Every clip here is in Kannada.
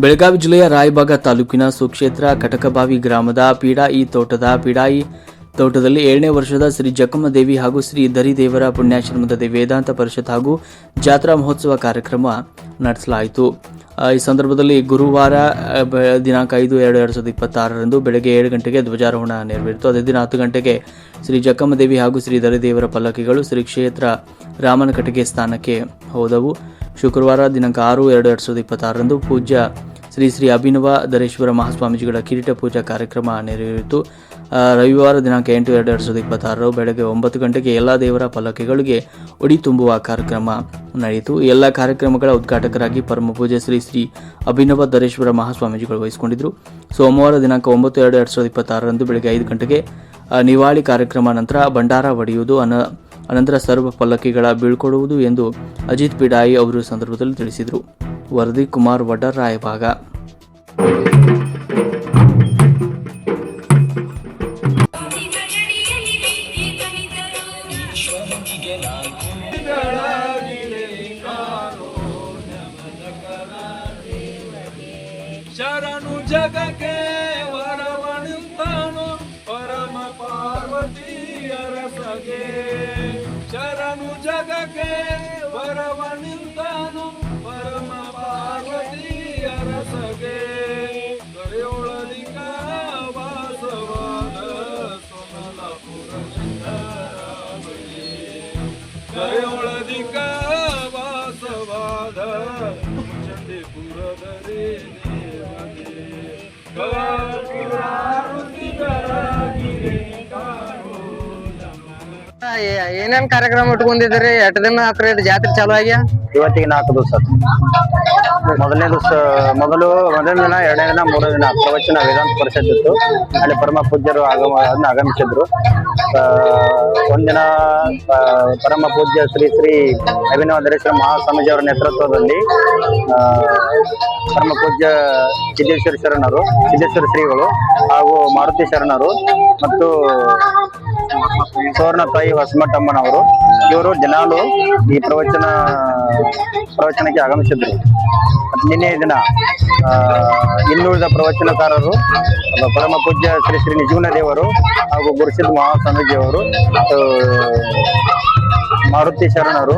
ಬೆಳಗಾವಿ ಜಿಲ್ಲೆಯ ರಾಯಬಾಗ ತಾಲೂಕಿನ ಸುಕ್ಷೇತ್ರ ಕಟಕಬಾವಿ ಗ್ರಾಮದ ಪೀಡಾಯಿ ತೋಟದಲ್ಲಿ 7ನೇ ವರ್ಷದ ಶ್ರೀ ಜಕ್ಕಮ್ಮದೇವಿ ಹಾಗೂ ಶ್ರೀ ದರಿದೇವರ ಪುಣ್ಯಾಶ್ರಮದ ವೇದಾಂತ ಪರಿಷತ್ ಹಾಗೂ ಜಾತ್ರಾ ಮಹೋತ್ಸವ ಕಾರ್ಯಕ್ರಮ ನಡೆಸಲಾಯಿತು. ಈ ಸಂದರ್ಭದಲ್ಲಿ ಗುರುವಾರ ದಿನಾಂಕ 5/2/2026 ಬೆಳಗ್ಗೆ 7 ಗಂಟೆಗೆ ಧ್ವಜಾರೋಹಣ ನೆರವೇರಿತು. ಅದೇ ದಿನ 10 ಗಂಟೆಗೆ ಶ್ರೀ ಜಕ್ಕಮ್ಮದೇವಿ ಹಾಗೂ ಶ್ರೀ ದರಿದೇವರ ಪಲ್ಲಕ್ಕಿಗಳು ಶ್ರೀ ಕ್ಷೇತ್ರ ರಾಮನಕಟೆಗೆ ಸ್ಥಾನಕ್ಕೆ ಹೋದವು. ಶುಕ್ರವಾರ ದಿನಾಂಕ 6/2/2026 ಪೂಜ್ಯ ಶ್ರೀ ಶ್ರೀ ಅಭಿನವ ದರೇಶ್ವರ ಮಹಾಸ್ವಾಮೀಜಿಗಳ ಕಿರೀಟ ಪೂಜಾ ಕಾರ್ಯಕ್ರಮ ನೆರವೇರಿತು. ರವಿವಾರ ದಿನಾಂಕ 8/2/2026 ಬೆಳಗ್ಗೆ 9 ಗಂಟೆಗೆ ಎಲ್ಲ ದೇವರ ಪಲ್ಲಕ್ಕಿಗಳಿಗೆ ಉಡಿ ತುಂಬುವ ಕಾರ್ಯಕ್ರಮ ನಡೆಯಿತು. ಎಲ್ಲ ಕಾರ್ಯಕ್ರಮಗಳ ಉದ್ಘಾಟಕರಾಗಿ ಪರಮ ಪೂಜ್ಯ ಶ್ರೀ ಶ್ರೀ ಅಭಿನವ ದರೇಶ್ವರ ಮಹಾಸ್ವಾಮೀಜಿಗಳು ವಹಿಸಿಕೊಂಡಿದ್ದರು. ಸೋಮವಾರ ದಿನಾಂಕ 9/2/2026 ಬೆಳಗ್ಗೆ 5 ಗಂಟೆಗೆ ನಿವಾಳಿ ಕಾರ್ಯಕ್ರಮ, ನಂತರ ಭಂಡಾರ ಒಡೆಯುವುದು, ಅನಂತರ ಸರ್ವ ಪಲ್ಲಕ್ಕಿಗಳ ಬೀಳ್ಕೊಡುವುದು ಎಂದು ಅಜಿತ್ ಪಿಡಾಯಿ ಅವರು ಸಂದರ್ಭದಲ್ಲಿ ತಿಳಿಸಿದರು. ವರದಿ ಕುಮಾರ್ ವಡ್ಡರ್, ರಾಯಬಾಗ. ಶರಣು ಜಗಕ್ಕೆ ವರವಣಿಂತಾನು ಪರಮ ಪಾರ್ವತಿ ಅರಸಗೆ, ಶರಣು ಜಗಕ್ಕೆ ವರವಣಿಂತಾನು ಪರಮ ಪಾರ್ವತಿ ಅರಸಗೆ, ದೊರೆಯೊಳಲಿಂಗ ವಾಸವಾದ ಸೋಮಲಪುರದಿಂದ ದೊರೆಯೊಳಲಿಂಗ ವಾಸವಾದ ಚಂಡೀಪುರದಲ್ಲಿ ಏನೇನ್ ಕಾರ್ಯಕ್ರಮ ಇಟ್ಕೊಂಡಿದ್ರಿ? ಎಷ್ಟು ದಿನ ಆತ್ರಿ ಇದು ಜಾತ್ರೆ ಚಾಲು ಆಗಿ? ಇವತ್ತಿಗೆ 4 ದಿವಸ. ಮೊದಲನೇ ದಿನ, 2ನೇ ದಿನ, 3ನೇ ದಿನ ಪ್ರವಚನ ವೇದಾಂತ ಪರಿಷತ್ ಇತ್ತು. ಅಲ್ಲಿ ಪರಮ ಪೂಜ್ಯರು ಆಗಮಿಸಿದ್ರು. ಒಂದಿನ ಪರಮ ಪೂಜ್ಯ ಶ್ರೀ ಶ್ರೀ ಅಭಿನವ ದರೇಶ್ವರ ಮಹಾಸ್ವಾಮೀಜಿ ಅವರ ನೇತೃತ್ವದಲ್ಲಿ ಪರಮ ಪೂಜ್ಯ ಸಿದ್ದೇಶ್ವರ ಶರಣರು, ಸಿದ್ದೇಶ್ವರ ಶ್ರೀಗಳು ಹಾಗೂ ಮಾರುತಿ ಶರಣರು ಮತ್ತು ಸುವರ್ಣ ತಾಯಿ ಹೊಸಮಠಮ್ಮನವರು ಇವರು ದಿನಾಲು ಈ ಪ್ರವಚನಕ್ಕೆ ಆಗಮಿಸಿದ್ರು. ನಿನ್ನೆ ದಿನ ಇನ್ನುಳಿದ ಪ್ರವಚನಕಾರರು ಪರಮ ಪೂಜ್ಯ ಶ್ರೀ ಶ್ರೀ ನಿಜಗುಣ ದೇವರು ಹಾಗೂ ಗುರುಸಿದ್ಧ ಮಹಾಸ್ವಾಮೀಜಿಯವರು, ಮಾರುತಿ ಶರಣರು,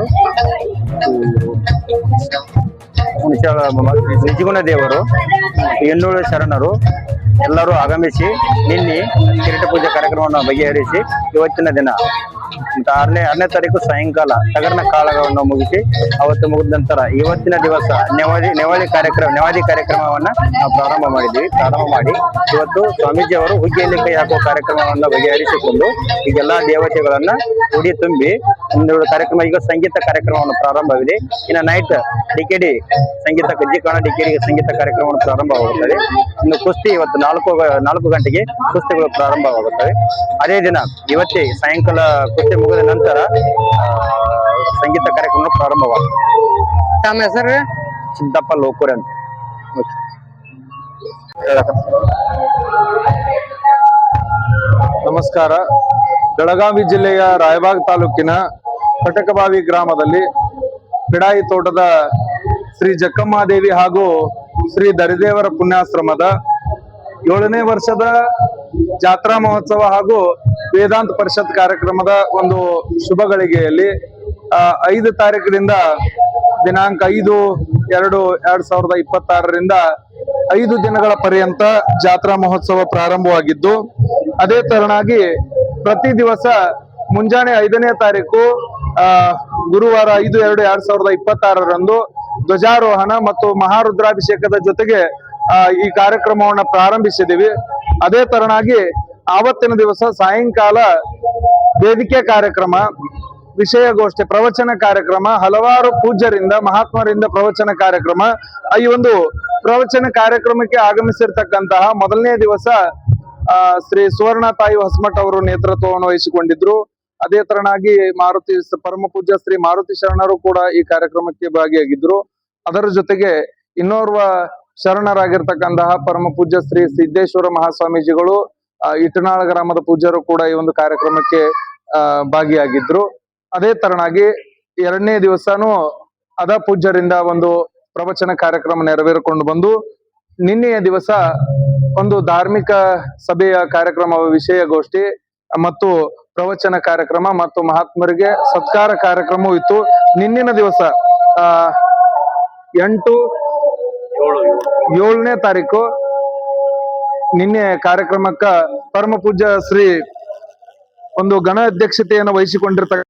ನಿಜಗುಣ ದೇವರು, ಇನ್ನುಳಿದ ಶರಣರು ಎಲ್ಲರೂ ಆಗಮಿಸಿ ನಿನ್ನೆ ಕಿರೀಟ ಪೂಜೆ ಕಾರ್ಯಕ್ರಮವನ್ನು ಬಗೆಹರಿಸಿ ಇವತ್ತಿನ ದಿನ 6ನೇ ತಾರೀಕು ಸಾಯಂಕಾಲ ಟಗರ್ನ ಕಾಳಗವನ್ನು ಮುಗಿಸಿ ಅವತ್ತು ಮುಗಿದ ನಂತರ ಇವತ್ತಿನ ದಿವಸ ನೆವಾದಿ ಕಾರ್ಯಕ್ರಮವನ್ನ ನಾವು ಪ್ರಾರಂಭ ಮಾಡಿ ಇವತ್ತು ಸ್ವಾಮೀಜಿ ಅವರು ಹುಗ್ಗಿಯಲ್ಲಿ ಕೈ ಹಾಕುವ ಕಾರ್ಯಕ್ರಮವನ್ನ ಬಗೆಹರಿಸಿಕೊಂಡು ಈಗೆಲ್ಲಾ ದೇವತೆಗಳನ್ನ ಉಡಿ ತುಂಬಿ ಒಂದು ಕಾರ್ಯಕ್ರಮ, ಈಗ ಸಂಗೀತ ಕಾರ್ಯಕ್ರಮವನ್ನು ಪ್ರಾರಂಭವಿದೆ. ಇನ್ನು ನೈಟ್ ಡಿಕೆಡಿ ಸಂಗೀತ, ಕಜ್ಜಿಕಾಣ ಡಿಕೆಡಿಗೆ ಸಂಗೀತ ಕಾರ್ಯಕ್ರಮವನ್ನು ಪ್ರಾರಂಭವಾಗುತ್ತದೆ. ಇನ್ನು ಕುಸ್ತಿ ಇವತ್ತು 4 ಗಂಟೆಗೆ ಕುಸ್ತಿಗಳು ಪ್ರಾರಂಭವಾಗುತ್ತವೆ. ಅದೇ ದಿನ ಇವತ್ತೇ ಸಾಯಂಕಾಲ ಕುಸ್ತಿ ಮುಗಿದ ನಂತರ ಸಂಗೀತ ಕಾರ್ಯಕ್ರಮ ಪ್ರಾರಂಭವಾಗುತ್ತದೆ. ತಮ್ಮ ಹೆಸರು? ಸಿದ್ದಪ್ಪ ಲೋಕೂರ್ ಅಂತ. ನಮಸ್ಕಾರ. ಬೆಳಗಾವಿ ಜಿಲ್ಲೆಯ ರಾಯಬಾಗ್ ತಾಲೂಕಿನ ಕಟಕಬಾವಿ ಗ್ರಾಮದಲ್ಲಿ ಪಿಡಾಯಿ ತೋಟದ ಶ್ರೀ ಜಕ್ಕಮ್ಮದೇವಿ ಹಾಗೂ ಶ್ರೀ ದರಿದೇವರ ಪುಣ್ಯಾಶ್ರಮದ 7ನೇ ವರ್ಷದ ಜಾತ್ರಾ ಮಹೋತ್ಸವ ಹಾಗೂ ವೇದಾಂತ ಪರಿಷತ್ ಕಾರ್ಯಕ್ರಮದ ಒಂದು ಶುಭ ಗಳಿಗೆಯಲ್ಲಿ 5 ತಾರೀಕಿನಿಂದ ದಿನಾಂಕ 5/2/2026 5 ದಿನಗಳ ಪರ್ಯಂತ ಜಾತ್ರಾ ಮಹೋತ್ಸವ ಪ್ರಾರಂಭವಾಗಿದ್ದು, ಅದೇ ತರನಾಗಿ ಪ್ರತಿ ದಿವಸ ಮುಂಜಾನೆ 5ನೇ ತಾರೀಕು ಗುರುವಾರ 5/2/2026 ಧ್ವಜಾರೋಹಣ ಮತ್ತು ಮಹಾರುದ್ರಾಭಿಷೇಕದ ಜೊತೆಗೆ ಈ ಕಾರ್ಯಕ್ರಮವನ್ನು ಪ್ರಾರಂಭಿಸಿದ್ದೀವಿ. ಅದೇ ತರನಾಗಿ ಆವತ್ತಿನ ದಿವಸ ಸಾಯಂಕಾಲ ವೇದಿಕೆ ಕಾರ್ಯಕ್ರಮ, ವಿಷಯಗೋಷ್ಠಿ, ಪ್ರವಚನ ಕಾರ್ಯಕ್ರಮ, ಹಲವಾರು ಪೂಜ್ಯರಿಂದ ಮಹಾತ್ಮರಿಂದ ಪ್ರವಚನ ಕಾರ್ಯಕ್ರಮ. ಈ ಒಂದು ಪ್ರವಚನ ಕಾರ್ಯಕ್ರಮಕ್ಕೆ ಆಗಮಿಸಿರ್ತಕ್ಕಂತಹ ಮೊದಲನೇ ದಿವಸ ಶ್ರೀ ಸುವರ್ಣ ತಾಯಿ ಹೊಸಮಠ ಅವರು ನೇತೃತ್ವವನ್ನು ವಹಿಸಿಕೊಂಡಿದ್ರು. ಅದೇ ತರನಾಗಿ ಪರಮ ಪೂಜ್ಯ ಶ್ರೀ ಮಾರುತಿ ಶರಣರು ಕೂಡ ಈ ಕಾರ್ಯಕ್ರಮಕ್ಕೆ ಭಾಗಿಯಾಗಿದ್ರು. ಅದರ ಜೊತೆಗೆ ಇನ್ನೋರ್ವ ಶರಣರಾಗಿರ್ತಕ್ಕಂತಹ ಪರಮ ಪೂಜ್ಯ ಶ್ರೀ ಸಿದ್ದೇಶ್ವರ ಮಹಾಸ್ವಾಮೀಜಿಗಳು, ಇಟನಾಳ ಗ್ರಾಮದ ಪೂಜ್ಯರು ಕೂಡ ಈ ಒಂದು ಕಾರ್ಯಕ್ರಮಕ್ಕೆ ಭಾಗಿಯಾಗಿದ್ರು. ಅದೇ ತರನಾಗಿ 2ನೇ ದಿವಸನೂ ಅದ ಪೂಜ್ಯರಿಂದ ಒಂದು ಪ್ರವಚನ ಕಾರ್ಯಕ್ರಮ ನೆರವೇರಿಕೊಂಡು ಬಂದು ನಿನ್ನೆಯ ದಿವಸ ಒಂದು ಧಾರ್ಮಿಕ ಸಭೆಯ ಕಾರ್ಯಕ್ರಮ, ವಿಷಯಗೋಷ್ಠಿ ಮತ್ತು ಪ್ರವಚನ ಕಾರ್ಯಕ್ರಮ ಮತ್ತು ಮಹಾತ್ಮರಿಗೆ ಸತ್ಕಾರ ಕಾರ್ಯಕ್ರಮವೂ ಇತ್ತು. ನಿನ್ನಿನ ದಿವಸ 7ನೇ ತಾರೀಕು ನಿನ್ನೆ ಕಾರ್ಯಕ್ರಮಕ್ಕ ಪರಮ ಪೂಜ್ಯ ಶ್ರೀ ಒಂದು ಗಣ ಅಧ್ಯಕ್ಷತೆಯನ್ನು ವಹಿಸಿಕೊಂಡಿರ್ತಕ್ಕ